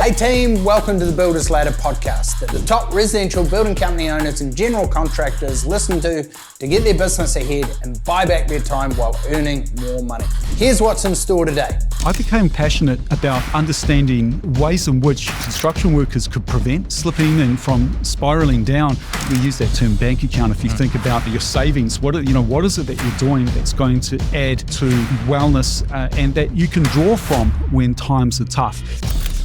Hey team, welcome to the Builders Ladder podcast that the top residential building company owners and general contractors listen to get their business ahead and buy back their time while earning more money. Here's what's in store today. I became passionate about understanding ways in which construction workers could prevent slipping and from spiraling down. We use that term bank account. If you think about your savings, what is it that you're doing that's going to add to wellness and that you can draw from when times are tough.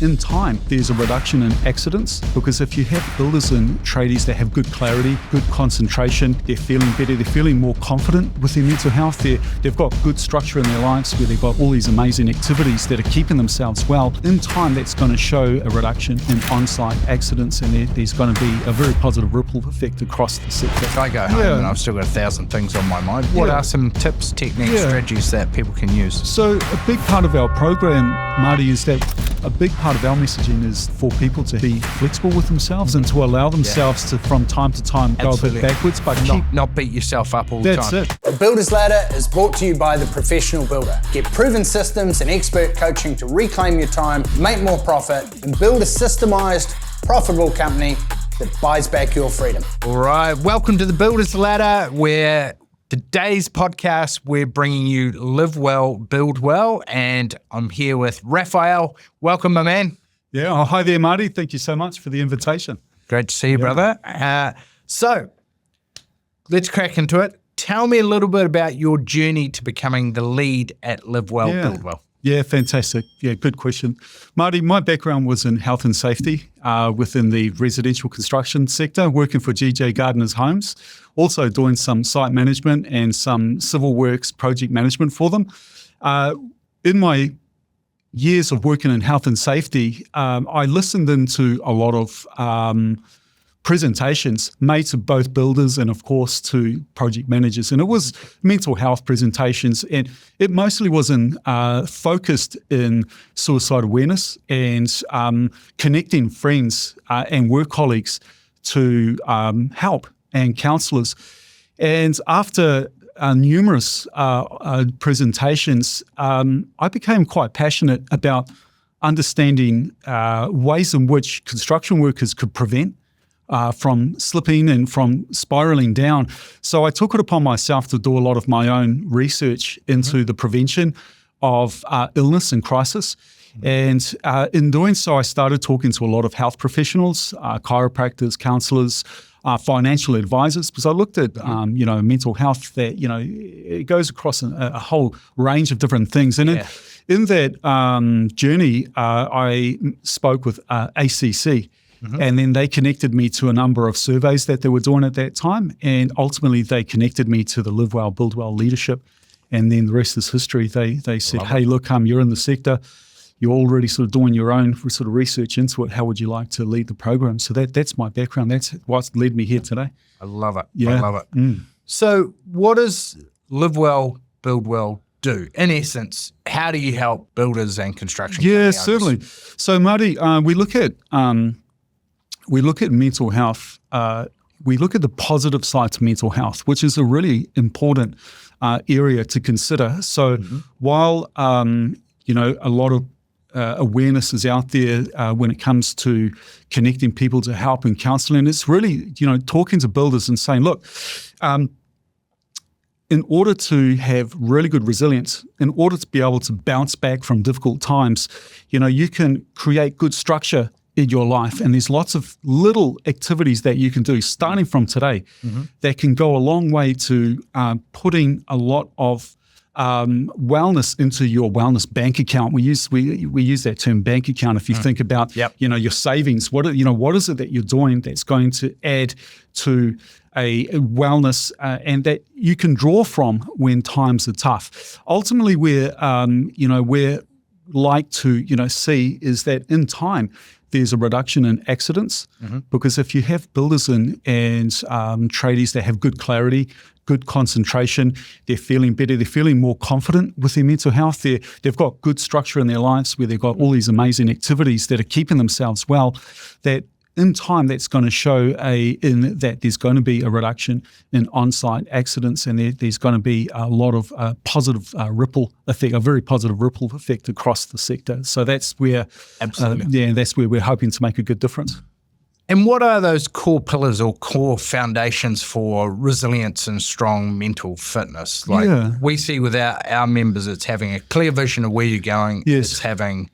In time, there's a reduction in accidents because if you have builders and tradies that have good clarity, good concentration, they're feeling better, they're feeling more confident with their mental health, they've got good structure in their lives where they've got all these amazing activities that are keeping themselves well. In time, that's going to show a reduction in on-site accidents and there's going to be a very positive ripple effect across the sector. If I go home and I've still got 1,000 things on my mind, what are some tips, techniques, strategies that people can use? So a big part of our program, Marty, is that a big part of our messaging is for people to be flexible with themselves and to allow themselves to, from time to time, go a bit backwards, but not beat yourself up all the time. That's it. The Builders Ladder is brought to you by the professional builder. Get proven systems and expert coaching to reclaim your time, make more profit, and build a systemized, profitable company that buys back your freedom. All right, welcome to the Builders Ladder, where today's podcast, we're bringing you LiveWell Build Well, and I'm here with Rafael. Welcome, my man. Yeah, hi there, Marty. Thank you so much for the invitation. Great to see you, brother. So let's crack into it. Tell me a little bit about your journey to becoming the lead at LiveWell Build Well. Yeah, fantastic. Yeah, good question. Marty, my background was in health and safety within the residential construction sector, working for GJ Gardner's Homes, also doing some site management and some civil works project management for them. In my years of working in health and safety, I listened into a lot of presentations made to both builders and, of course, to project managers. And it was mental health presentations, and it mostly was focused in suicide awareness and connecting friends and work colleagues to help and counsellors. And after numerous presentations, I became quite passionate about understanding ways in which construction workers could prevent from slipping and from spiraling down. So I took it upon myself to do a lot of my own research into the prevention of illness and crisis. And in doing so, I started talking to a lot of health professionals, chiropractors, counsellors, financial advisors, because I looked at, mental health that, it goes across a whole range of different things. And in that journey, I spoke with ACC. And then they connected me to a number of surveys that they were doing at that time. And ultimately, they connected me to the LiveWell Build Well leadership. And then the rest is history. They said, hey, look, you're in the sector. You're already sort of doing your own sort of research into it. How would you like to lead the program? So that's my background. That's what's led me here today. I love it. Yeah. I love it. So what does LiveWell Build Well do? In essence, how do you help builders and construction company owners? Certainly. So, Marty, we look at mental health. We look at the positive side to mental health, which is a really important area to consider. So while, a lot of awareness is out there when it comes to connecting people to help and counselling, it's really, talking to builders and saying, look, in order to have really good resilience, in order to be able to bounce back from difficult times, you can create good structure in your life. And there's lots of little activities that you can do starting from today that can go a long way to putting a lot of wellness into your wellness bank account. We use that term bank account. If you think about your savings, what is it that you're doing that's going to add to a wellness and that you can draw from when times are tough. Ultimately, we're like to see is that in time there's a reduction in accidents because if you have builders and tradies that have good clarity, good concentration, they're feeling better, they're feeling more confident with their mental health, they've got good structure in their lives where they've got all these amazing activities that are keeping themselves well, that in time, that's going to show that there's going to be a reduction in on-site accidents, and there's going to be a lot of positive ripple effect, a very positive ripple effect across the sector. So that's where, that's where we're hoping to make a good difference. And what are those core pillars or core foundations for resilience and strong mental fitness? We see with our members, it's having a clear vision of where you're going. Yes. It's having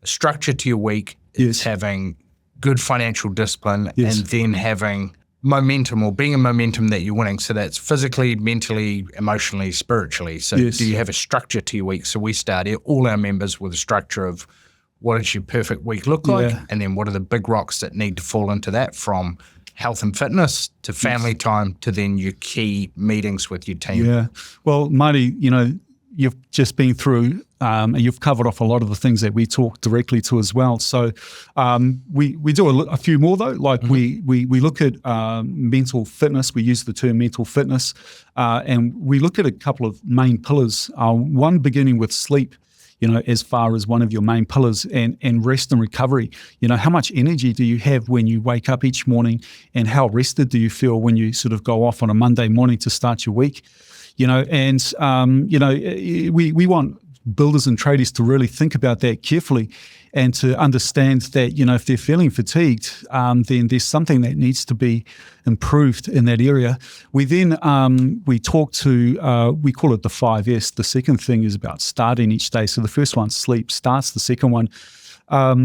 a structure to your week. Yes. It's having good financial discipline, Yes. and then having momentum, or being a momentum that you're winning. So that's physically, mentally, emotionally, spiritually. So Yes. do you have a structure to your week? So we start all our members with a structure of what does your perfect week look like? Yeah. And then what are the big rocks that need to fall into that, from health and fitness to family time to then your key meetings with your team? Yeah. Well, Marty, you've just been through and you've covered off a lot of the things that we talk directly to as well. So we do a few more though. Like we look at mental fitness. We use the term mental fitness, and we look at a couple of main pillars. One beginning with sleep, as far as one of your main pillars, and rest and recovery. How much energy do you have when you wake up each morning, and how rested do you feel when you sort of go off on a Monday morning to start your week? We want builders and tradies to really think about that carefully, and to understand that, if they're feeling fatigued, then there's something that needs to be improved in that area. We then, we talk to, we call it the 5S. The second thing is about starting each day. So the first one, sleep, starts. The second one,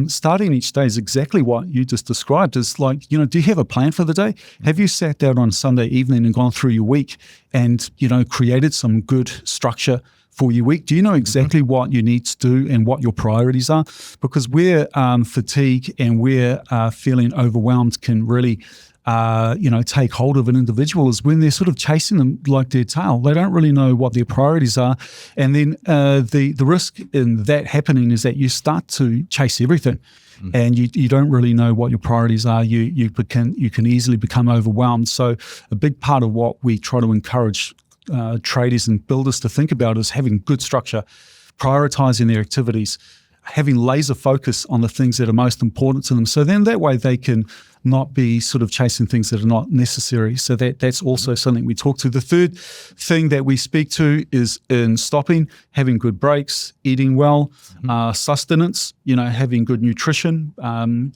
starting each day, is exactly what you just described. Is like, do you have a plan for the day? Have you sat down on Sunday evening and gone through your week and, created some good structure for your week? Do you know exactly what you need to do and what your priorities are? Because where fatigue and where feeling overwhelmed can really take hold of an individual is when they're sort of chasing them like their tail. They don't really know what their priorities are. And then the risk in that happening is that you start to chase everything. And you don't really know what your priorities are. You can easily become overwhelmed. So a big part of what we try to encourage tradies and builders to think about is having good structure, prioritizing their activities, having laser focus on the things that are most important to them. So then that way they can not be sort of chasing things that are not necessary. So that's also something we talk to. The third thing that we speak to is in stopping, having good breaks, eating well, sustenance, having good nutrition.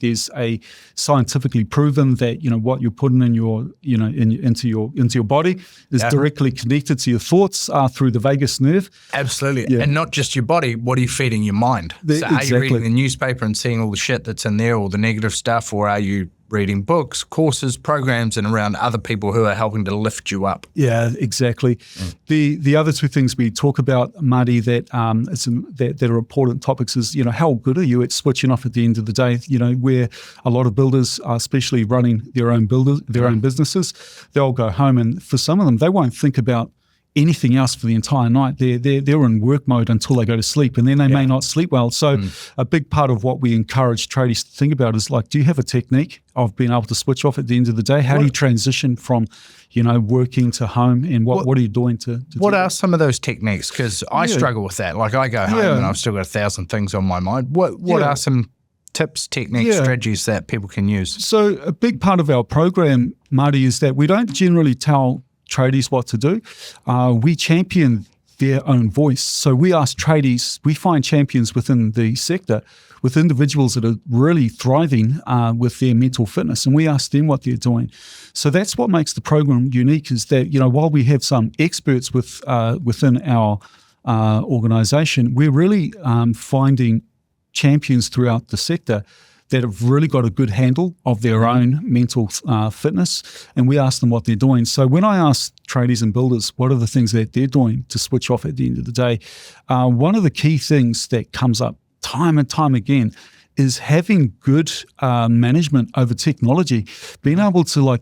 There's a scientifically proven that, what you're putting in your, into your body is directly connected to your thoughts through the vagus nerve. Absolutely. Yeah. And not just your body, what are you feeding your mind? So are you reading the newspaper and seeing all the shit that's in there, all the negative stuff, or are you reading books, courses, programs, and around other people who are helping to lift you up? Yeah, exactly. The other two things we talk about, Marty, that are important topics is, how good are you at switching off at the end of the day? Where a lot of builders are, especially running their own businesses, they'll go home, and for some of them, they won't think about anything else for the entire night. They're in work mode until they go to sleep, and then they may not sleep well. So a big part of what we encourage tradies to think about is like, do you have a technique of being able to switch off at the end of the day? How do you transition from, working to home, and what are you doing to what are some of those techniques? Because I struggle with that. Like, I go home and I've still got 1,000 things on my mind. What are some tips, techniques, strategies that people can use? So a big part of our program, Marty, is that we don't generally tell tradies what to do. We champion their own voice. So we ask tradies, we find champions within the sector, with individuals that are really thriving with their mental fitness, and we ask them what they're doing. So that's what makes the program unique, is that, while we have some experts within our organization, we're really finding champions throughout the sector that have really got a good handle of their own mental fitness, and we ask them what they're doing. So when I ask tradies and builders what are the things that they're doing to switch off at the end of the day, one of the key things that comes up time and time again is having good management over technology, being able to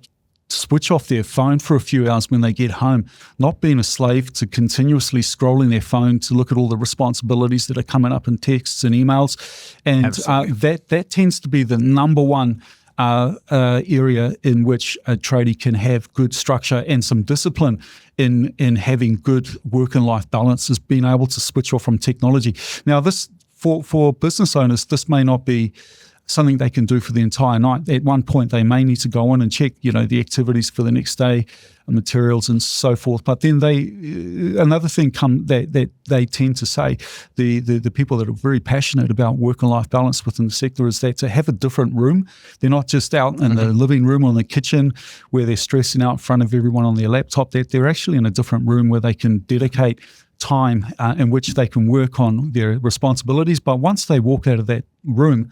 switch off their phone for a few hours when they get home, not being a slave to continuously scrolling their phone to look at all the responsibilities that are coming up in texts and emails. And that tends to be the number one area in which a tradie can have good structure and some discipline in having good work and life balance, is being able to switch off from technology. Now, this for business owners, this may not be something they can do for the entire night. At one point, they may need to go on and check, the activities for the next day, materials and so forth. But then another thing that they tend to say, the people that are very passionate about work and life balance within the sector, is that to have a different room. They're not just out in the living room or in the kitchen where they're stressing out in front of everyone on their laptop, that they're actually in a different room where they can dedicate time in which they can work on their responsibilities. But once they walk out of that room,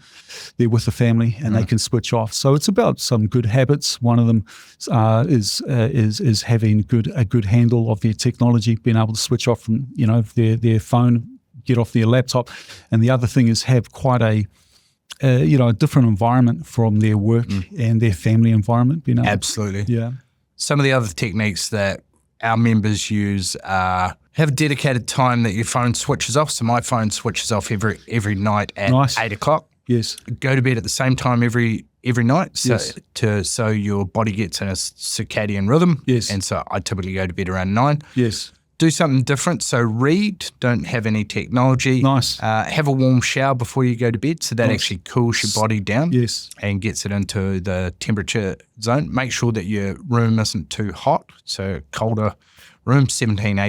they're with the family and they can switch off. So it's about some good habits. One of them is having a good handle of their technology, being able to switch off from their phone, get off their laptop. And the other thing is have quite a different environment from their work and their family environment. Absolutely. Yeah. Some of the other techniques that our members use are have dedicated time that your phone switches off. So my phone switches off every night at 8 o'clock. Yes. Go to bed at the same time every night. So your body gets in a circadian rhythm. Yes. And so I typically go to bed around 9. Yes. Do something different. So read, don't have any technology. Nice. Have a warm shower before you go to bed. So that actually cools your body down. Yes. And gets it into the temperature zone. Make sure that your room isn't too hot. So colder room, 17,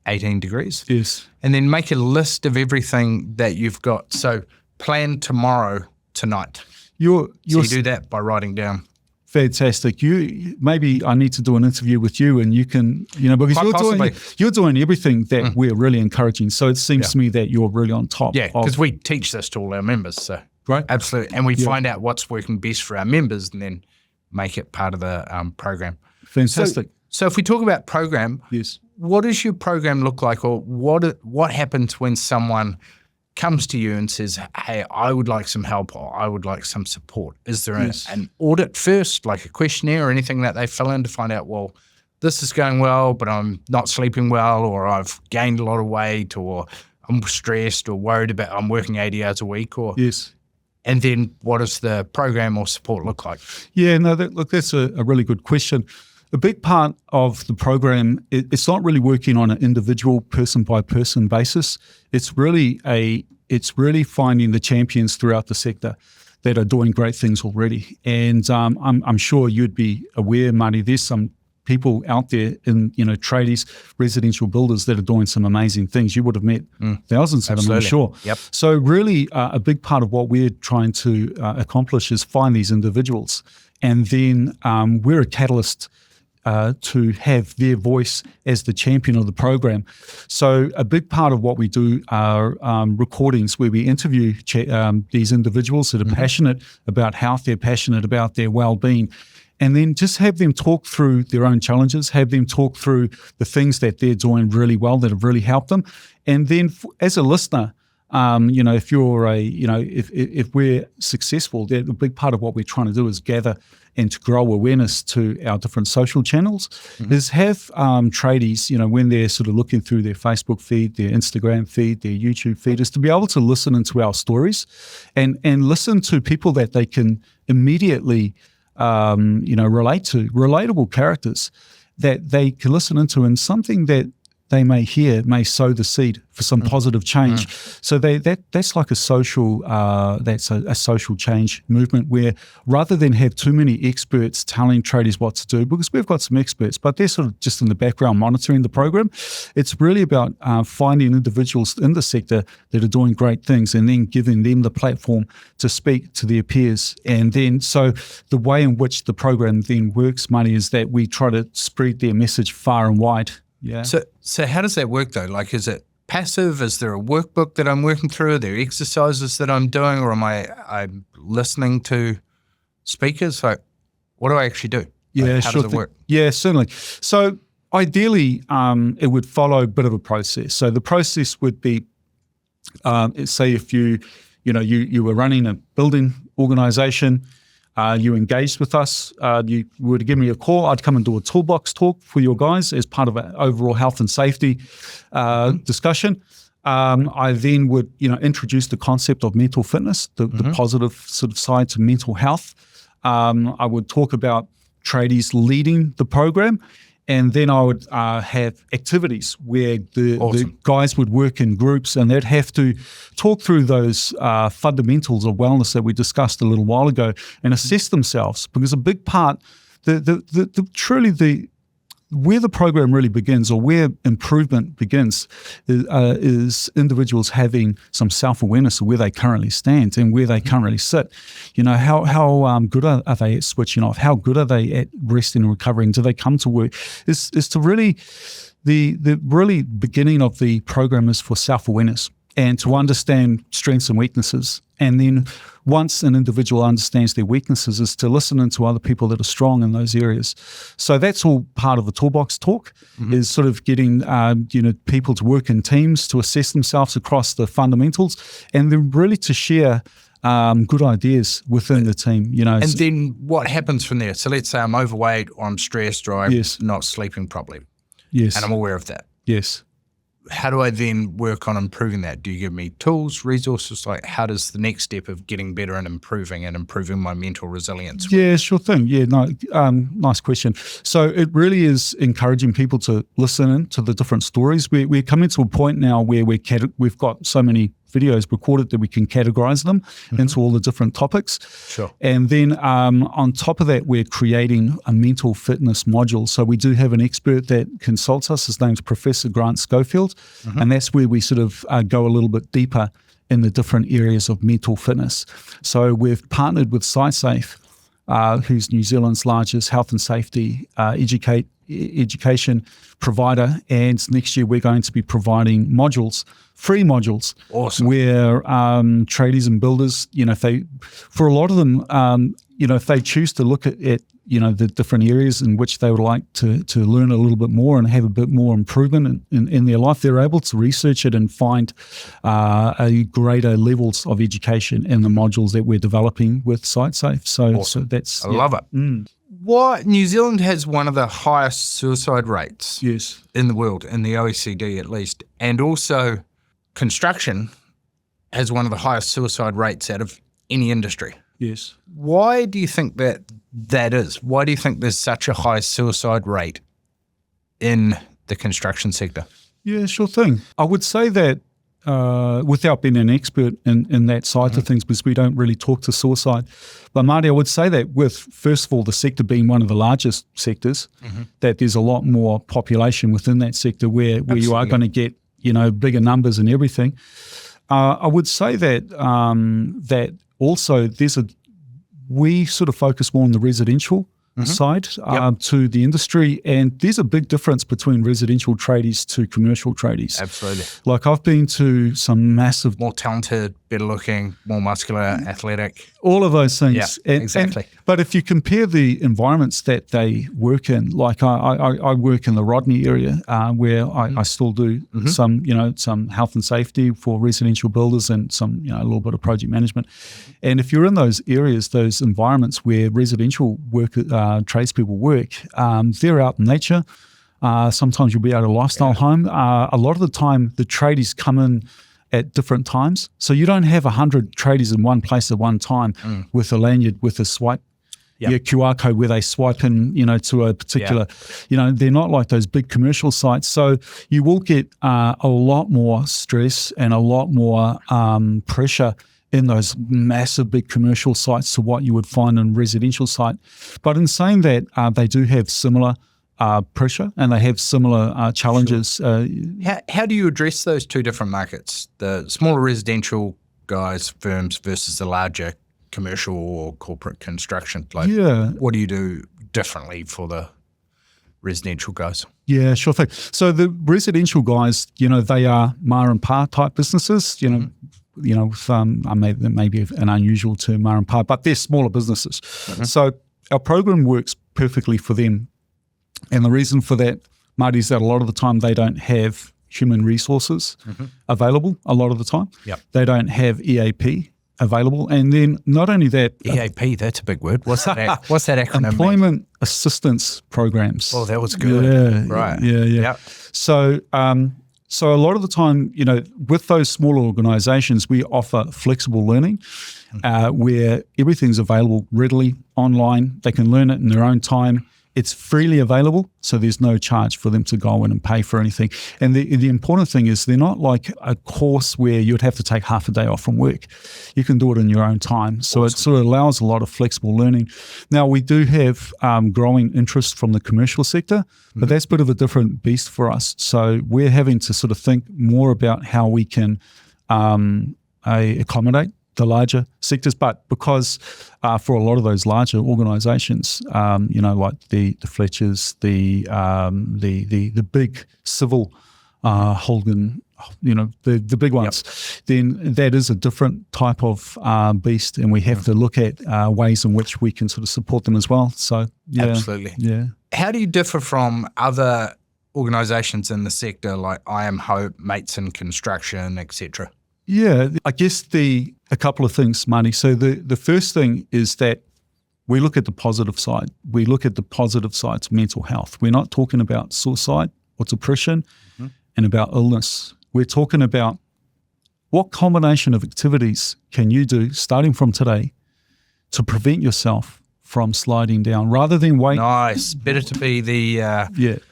18 degrees. Yes. And then make a list of everything that you've got. So plan tomorrow, tonight. So you do that by writing down. Fantastic. Maybe I need to do an interview with you, and you can, because you're doing everything that we're really encouraging. So it seems to me that you're really on top. Yeah, because we teach this to all our members. So right, absolutely, and we find out what's working best for our members, and then make it part of the program. Fantastic. So if we talk about program, yes, what does your program look like, or what happens when someone comes to you and says, hey, I would like some help, or I would like some support? Is there an audit first, like a questionnaire or anything that they fill in to find out, well, this is going well, but I'm not sleeping well, or I've gained a lot of weight, or I'm stressed or worried about I'm working 80 hours a week? Or yes. And then what does the program or support look like? Yeah, no, that's a really good question. A big part of the program, it's not really working on an individual person-by-person basis. It's really finding the champions throughout the sector that are doing great things already. And I'm sure you'd be aware, Marty, there's some people out there in tradies, residential builders that are doing some amazing things. You would have met thousands of them, I'm sure. Yep. So really, a big part of what we're trying to accomplish is find these individuals, and then we're a catalyst to have their voice as the champion of the program. So a big part of what we do are recordings where we interview these individuals that are passionate about health, they're passionate about their well-being, and then just have them talk through their own challenges, have them talk through the things that they're doing really well that have really helped them. And then as a listener, if you're if we're successful, a big part of what we're trying to do is gather and to grow awareness to our different social channels, is have tradies, when they're sort of looking through their Facebook feed, their Instagram feed, their YouTube feed, is to be able to listen into our stories and listen to people that they can immediately, relate to, relatable characters that they can listen into, and something that they may hear may sow the seed for some positive change. So that's like a social a social change movement, where rather than have too many experts telling tradies what to do, because we've got some experts, but they're sort of just in the background monitoring the program, it's really about finding individuals in the sector that are doing great things and then giving them the platform to speak to their peers. And then so the way in which the program then works, Marty, is that we try to spread their message far and wide. Yeah. So how does that work though? Like, is it passive? Is there a workbook that I'm working through? Are there exercises that I'm doing, or am I'm listening to speakers? Like, what do I actually do? Yeah, how does it work? Yeah, certainly. So ideally, it would follow a bit of a process. So the process would be, say, if you were running a building organisation. You engaged with us, you were to give me a call, I'd come and do a toolbox talk for your guys as part of an overall health and safety discussion. I then would, introduce the concept of mental fitness, the positive sort of side to mental health. I would talk about tradies leading the program, And then I would have activities where the guys would work in groups, and they'd have to talk through those fundamentals of wellness that we discussed a little while ago and assess themselves. Because a big part, where the program really begins, or where improvement begins, is individuals having some self-awareness of where they currently stand and where they currently sit. How good are they at switching off? How good are they at resting and recovering? Do they come to work? Is to really the really beginning of the program is for self-awareness and to understand strengths and weaknesses. And then once an individual understands their weaknesses, is to listen into other people that are strong in those areas. So that's all part of the toolbox talk, is sort of getting people to work in teams to assess themselves across the fundamentals, and then really to share good ideas within the team. And then what happens from there? So let's say I'm overweight, or I'm stressed, or I'm not sleeping properly. Yes. And I'm aware of that. Yes. How do I then work on improving that? Do you give me tools, resources? Like, how does the next step of getting better and improving my mental resilience work? Yeah, sure thing. Yeah, no, nice question. So it really is encouraging people to listen in to the different stories. We're coming to a point now where we've got so many videos recorded that we can categorize them into all the different topics. Sure. And then on top of that, we're creating a mental fitness module. So we do have an expert that consults us. His name's Professor Grant Schofield. And that's where we sort of go a little bit deeper in the different areas of mental fitness. So we've partnered with SiteSafe, who's New Zealand's largest health and safety education provider, and next year we're going to be providing free modules, where tradies and builders, if they choose to look at the different areas in which they would like to learn a little bit more and have a bit more improvement in their life, they're able to research it and find a greater levels of education in the modules that we're developing with SiteSafe. So that's... I love it. What, New Zealand has one of the highest suicide rates in the world, in the OECD at least, and also construction has one of the highest suicide rates out of any industry. Yes. Why do you think that is? Why do you think there's such a high suicide rate in the construction sector? Yeah, sure thing. I would say that without being an expert in that side of things, because we don't really talk to suicide. But Marti, I would say that with, first of all, the sector being one of the largest sectors, that there's a lot more population within that sector where you are going to get, bigger numbers and everything. I would say that that also we sort of focus more on the residential side to the industry, and there's a big difference between residential tradies to commercial tradies. Absolutely. Like I've been to some massive... More talented, better looking, more muscular, athletic. All of those things. Yeah, exactly. But if you compare the environments that they work in, like I work in the Rodney area where I still do some health and safety for residential builders and some, a little bit of project management. And if you're in those areas, those environments where residential tradespeople work, they're out in nature. Sometimes you'll be at a lifestyle home. A lot of the time, the tradies come in at different times. So you don't have 100 tradies in one place at one time with a lanyard, with a swipe, QR code where they swipe in, to a particular, they're not like those big commercial sites. So you will get a lot more stress and a lot more pressure in those massive big commercial sites to what you would find in a residential site. But in saying that, they do have similar pressure and they have similar challenges. Sure. How do you address those two different markets, the smaller residential firms versus the larger commercial or corporate construction? What do you do differently for the residential guys? Yeah, sure thing. So the residential guys, they are ma and pa type businesses, that may be an unusual term, ma and pa, but they're smaller businesses. So our program works perfectly for them. And the reason for that, Marti, is that a lot of the time they don't have human resources available a lot of the time. They don't have EAP available. And then not only that... EAP, that's a big word. What's that acronym? Employment Assistance Programs. Oh, that was good. Yeah, right. Yeah. So a lot of the time, with those smaller organizations, we offer flexible learning where everything's available readily online. They can learn it in their own time. It's freely available, so there's no charge for them to go in and pay for anything. And the important thing is they're not like a course where you'd have to take half a day off from work. You can do it in your own time. So It sort of allows a lot of flexible learning. Now, we do have growing interest from the commercial sector, but that's a bit of a different beast for us. So we're having to sort of think more about how we can accommodate the larger sectors, but because for a lot of those larger organisations, like the Fletchers, the big civil Holden, the big ones, then that is a different type of beast, and we have to look at ways in which we can sort of support them as well. So absolutely, yeah. How do you differ from other organisations in the sector like I Am Hope, Mates in Construction, etc.? Yeah, I guess a couple of things, Marty. So the first thing is that we look at the positive side. We look at the positive side to mental health. We're not talking about suicide or depression and about illness. We're talking about what combination of activities can you do starting from today to prevent yourself from sliding down rather than wait. Nice. Better to be the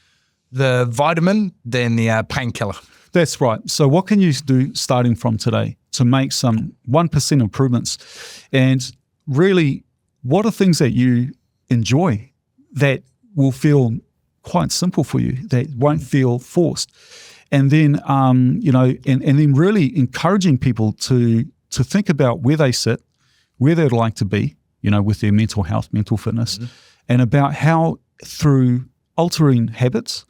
vitamin than the painkiller. That's right. So what can you do starting from today to make some 1% improvements? And really, what are things that you enjoy that will feel quite simple for you, that won't feel forced? And then, and then really encouraging people to think about where they sit, where they'd like to be, with their mental health, mental fitness, and about how through altering habits,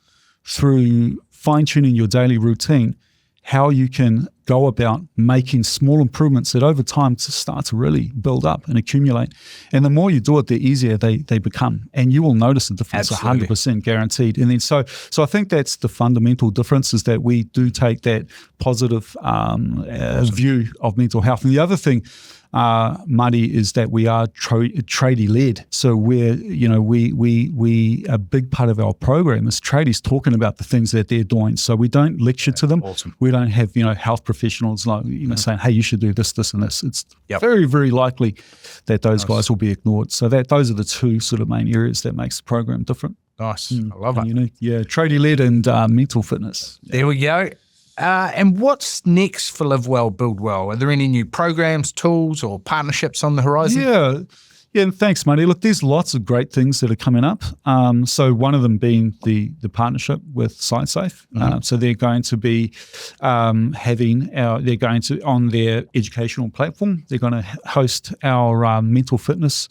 through fine-tuning your daily routine, how you can go about making small improvements that over time to start to really build up and accumulate. And the more you do it, the easier they become. And you will notice the difference. Absolutely. 100% guaranteed. And then so I think that's the fundamental difference, is that we do take that positive view of mental health. And the other thing, Marty, is that we are tradie-led. So we're, we a big part of our program is tradies talking about the things that they're doing. So we don't lecture to them. Awesome. We don't have, health professionals saying, hey, you should do this, this, and this. It's very, very likely that those guys will be ignored. So those are the two sort of main areas that makes the program different. Nice. I love it. Unique. Yeah, tradie-led and mental fitness. There we go. And what's next for LiveWell Build Well? Are there any new programs, tools, or partnerships on the horizon? Yeah, and thanks, Marty. Look, there's lots of great things that are coming up. So one of them being the partnership with SiteSafe. So they're going to be on their educational platform, they're going to host our mental fitness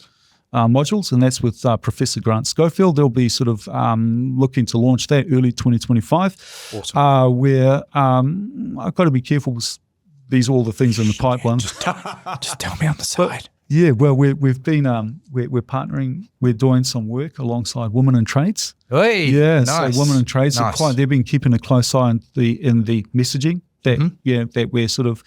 modules, and that's with Professor Grant Schofield. They'll be sort of looking to launch that early 2025. Awesome. Where I've got to be careful with these all the things in the pipeline. Just tell me on the side. Yeah, well, we've been we're partnering. We're doing some work alongside Women in Trades. Hey, yeah, nice. So Women in Trades are they've been keeping a close eye on the messaging that we're sort of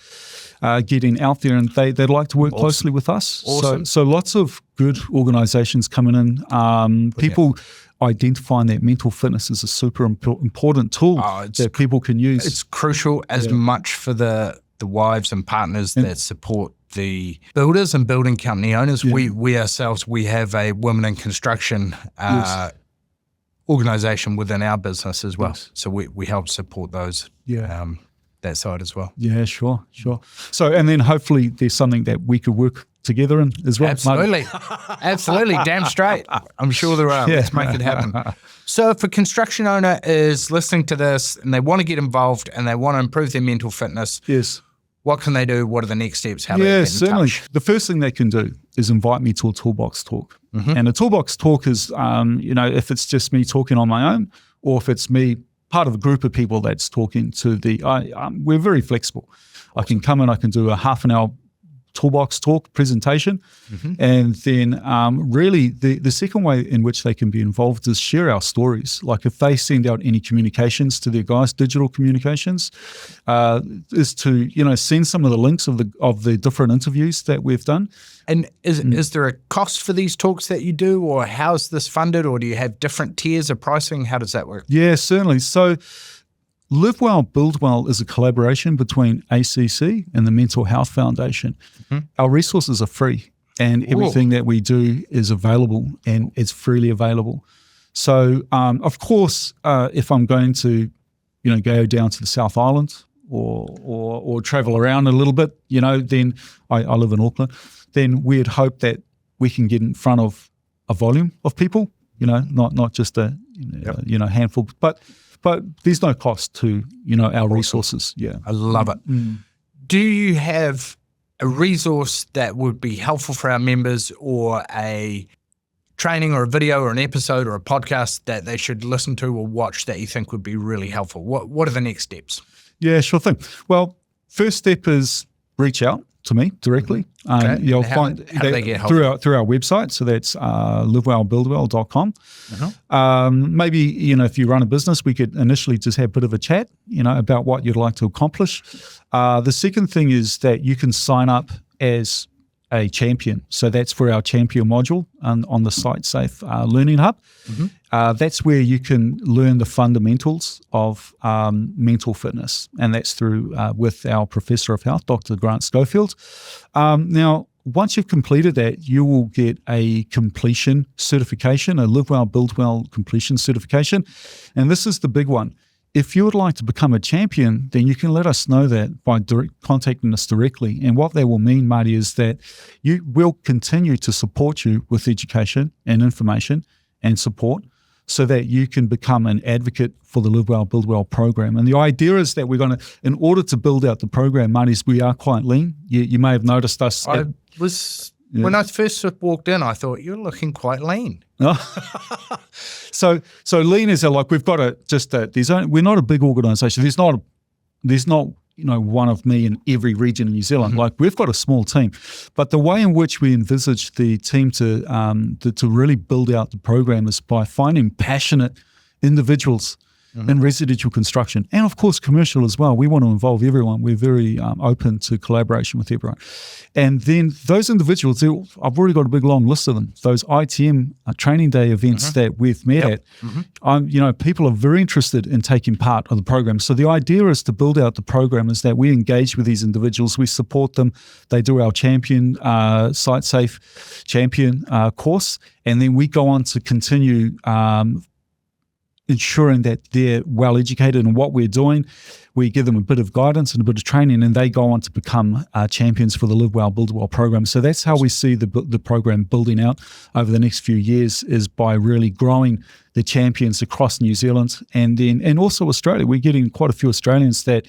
getting out there, and they'd like to work closely with us. Awesome. So lots of good organisations coming in. People identifying that mental fitness is a super important tool that people can use. It's crucial as much for the wives and partners that support the builders and building company owners. We ourselves, we have a Women in Construction organisation within our business as well. Yes. So we help support those. That side as well. Yeah, sure. So, and then hopefully there's something that we could work together in as well. Absolutely, damn straight. I'm sure there are. Let's make it happen. So if a construction owner is listening to this and they want to get involved and they want to improve their mental fitness, what can they do? What are the next steps? How do they get in certainly. touch? The first thing they can do is invite me to a toolbox talk. And a toolbox talk is, if it's just me talking on my own, or if it's me part of a group of people that's talking to we're very flexible. Awesome. I can come in, I can do a half an hour toolbox talk presentation. And then really the second way in which they can be involved is share our stories. Like if they send out any communications to their guys, digital communications, is to, send some of the links of the different interviews that we've done. And is there a cost for these talks that you do, or how's this funded, or do you have different tiers of pricing? How does that work? Yeah, certainly. So LiveWell Build Well is a collaboration between ACC and the Mental Health Foundation. Our resources are free, and everything that we do is available, and it's freely available. So, of course, if I'm going to, go down to the South Island or travel around a little bit, then I live in Auckland, then we'd hope that we can get in front of a volume of people, not just a handful, but there's no cost to, our resources. Yeah. I love it. Do you have a resource that would be helpful for our members, or a training or a video or an episode or a podcast that they should listen to or watch that you think would be really helpful? What are the next steps? Yeah, sure thing. Well, first step is reach out to me directly. Okay. You'll how find do they get help? through our website. So that's LiveWellBuildWell.com. Maybe, if you run a business, we could initially just have a bit of a chat, about what you'd like to accomplish. The second thing is that you can sign up as a champion. So that's for our champion module on the Site Safe Learning Hub. That's where you can learn the fundamentals of mental fitness, and that's through with our Professor of Health, Dr. Grant Schofield. Now, once you've completed that, you will get a completion certification, a LiveWell Build Well completion certification, and this is the big one. If you would like to become a champion, then you can let us know that by contacting us directly. And what that will mean, Marty, is that you will continue to support you with education and information and support so that you can become an advocate for the Live Well, Build Well program. And the idea is that we're going to, in order to build out the program, Marty, we are quite lean. You may have noticed us. When I first walked in, I thought, you're looking quite lean. So lean is we've got we're not a big organisation. There's not one of me in every region in New Zealand. We've got a small team, but the way in which we envisage the team to really build out the program is by finding passionate individuals in residential construction, and of course commercial as well. We want to involve everyone. We're very open to collaboration with everyone. And then those individuals, I've already got a big long list of them. Those ITM training day events that we've met at, people are very interested in taking part of the program. So the idea is to build out the program is that we engage with these individuals, we support them, they do our champion, Site Safe champion course, and then we go on to continue ensuring that they're well educated in what we're doing. We give them a bit of guidance and a bit of training, and they go on to become champions for the Live Well, Build Well program. So that's how we see the program building out over the next few years, is by really growing the champions across New Zealand and also Australia. We're getting quite a few Australians that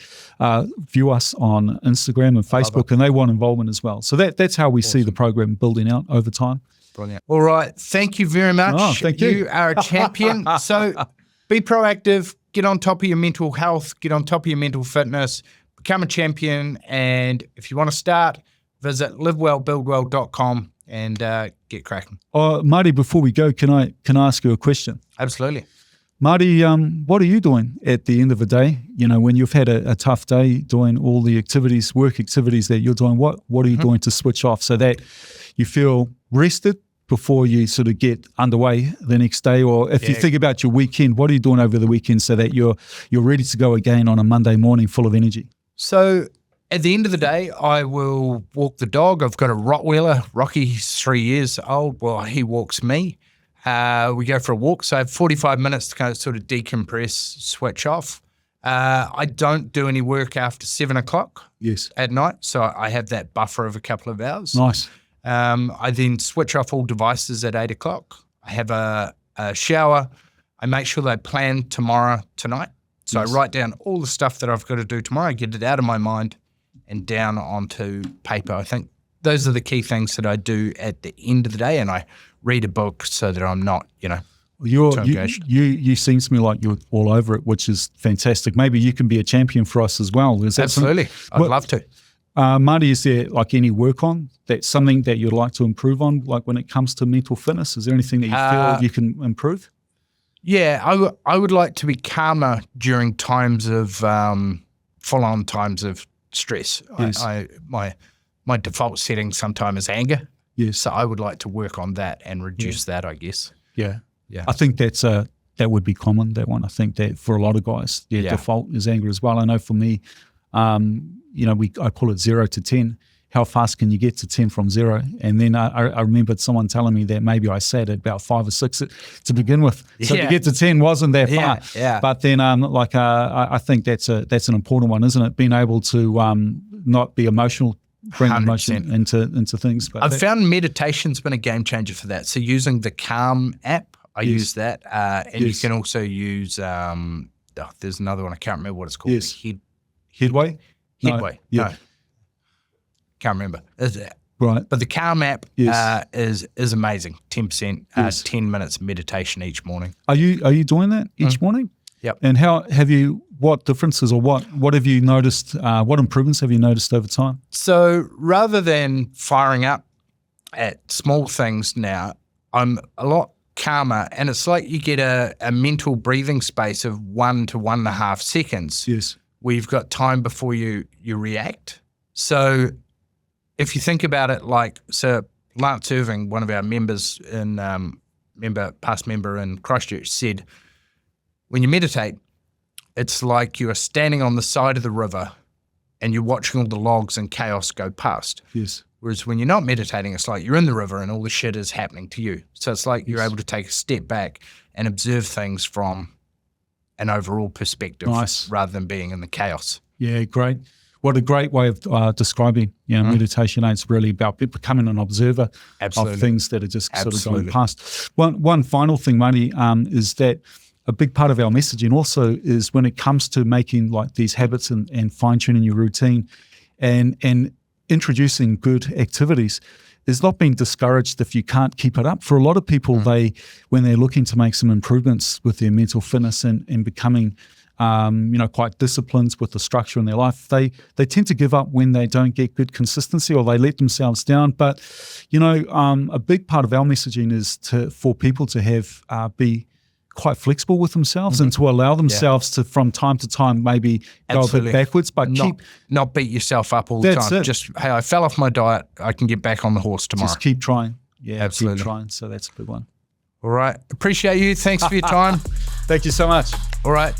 view us on Instagram and Facebook, and they want involvement as well. So that's how we see the program building out over time. Brilliant. All right. Thank you very much. Oh, thank you. You are a champion. So be proactive, get on top of your mental health, get on top of your mental fitness, become a champion. And if you want to start, visit livewellbuildwell.com and get cracking. Marty, before we go, can I ask you a question? Absolutely. Marty, what are you doing at the end of the day? When you've had a tough day doing all the work activities that you're doing, what are you doing to switch off so that you feel rested before you sort of get underway the next day? Or if you think about your weekend, what are you doing over the weekend so that you're ready to go again on a Monday morning full of energy? So at the end of the day, I will walk the dog. I've got a Rottweiler. Rocky's 3 years old. Well, he walks me. We go for a walk. So I have 45 minutes to kind of sort of decompress, switch off. I don't do any work after 7 o'clock at night. So I have that buffer of a couple of hours. Nice. I then switch off all devices at 8 o'clock. I have a shower. I make sure that I plan tonight. So I write down all the stuff that I've got to do tomorrow, get it out of my mind and down onto paper. I think those are the key things that I do at the end of the day, and I read a book so that I'm not, too engaged. You seem to me like you're all over it, which is fantastic. Maybe you can be a champion for us as well. Is that Absolutely. I'd love to. Marty, is there any work on that's something that you'd like to improve on, like when it comes to mental fitness? Is there anything that you feel you can improve? Yeah, I would like to be calmer during times of full-on times of stress. Yes. My default setting sometimes is anger. Yes. So I would like to work on that and reduce that, I guess. Yeah. I think that would be common, that one. I think that for a lot of guys, default is anger as well. I know for me, I call it 0 to 10. how fast can you get to 10 from 0? And then I remembered someone telling me that maybe I sat at about 5 or 6 to begin with. So to get to 10 wasn't that far. Yeah. But then I think that's an important one, isn't it? Being able to not be emotional, bring 100%. Emotion into things. But I've found meditation's been a game changer for that. So using the Calm app, I use that. And you can also use, there's another one, I can't remember what it's called. Yes. Headway? Headway. No. Can't remember. Right. But the Calm app is amazing. 10%, 10 minutes meditation each morning. Are you doing that each morning? Yep. And what differences or what have you noticed, what improvements have you noticed over time? So rather than firing up at small things now, I'm a lot calmer, and it's like you get a mental breathing space of 1 to 1.5 seconds. Yes. Where you've got time before you react. So if you think about it like, so Lance Irving, one of our members past member in Christchurch, said, when you meditate, it's like you are standing on the side of the river and you're watching all the logs and chaos go past. Yes. Whereas when you're not meditating, it's like you're in the river and all the shit is happening to you. So it's like you're able to take a step back and observe things from an overall perspective rather than being in the chaos. Yeah, great. What a great way of describing meditation. It's really about becoming an observer of things that are just sort of going past. One final thing, Marti, is that a big part of our messaging also is when it comes to making like these habits and fine-tuning your routine and introducing good activities, is not being discouraged if you can't keep it up. For a lot of people, when they're looking to make some improvements with their mental fitness and becoming, quite disciplined with the structure in their life, they tend to give up when they don't get good consistency or they let themselves down. But, a big part of our messaging is for people to be quite flexible with themselves and to allow themselves to, from time to time, maybe go a bit backwards, but not beat yourself up all the time. Just, hey, I fell off my diet, I can get back on the horse tomorrow. Just keep trying. Yeah, absolutely. Keep trying. So that's a big one. All right. Appreciate you. Thanks for your time. Thank you so much. All right.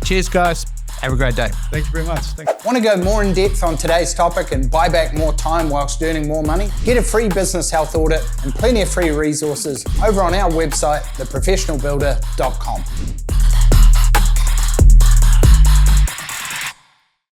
Cheers, guys. Have a great day. Thank you very much. Thanks. Want to go more in depth on today's topic and buy back more time whilst earning more money? Get a free business health audit and plenty of free resources over on our website, theprofessionalbuilder.com.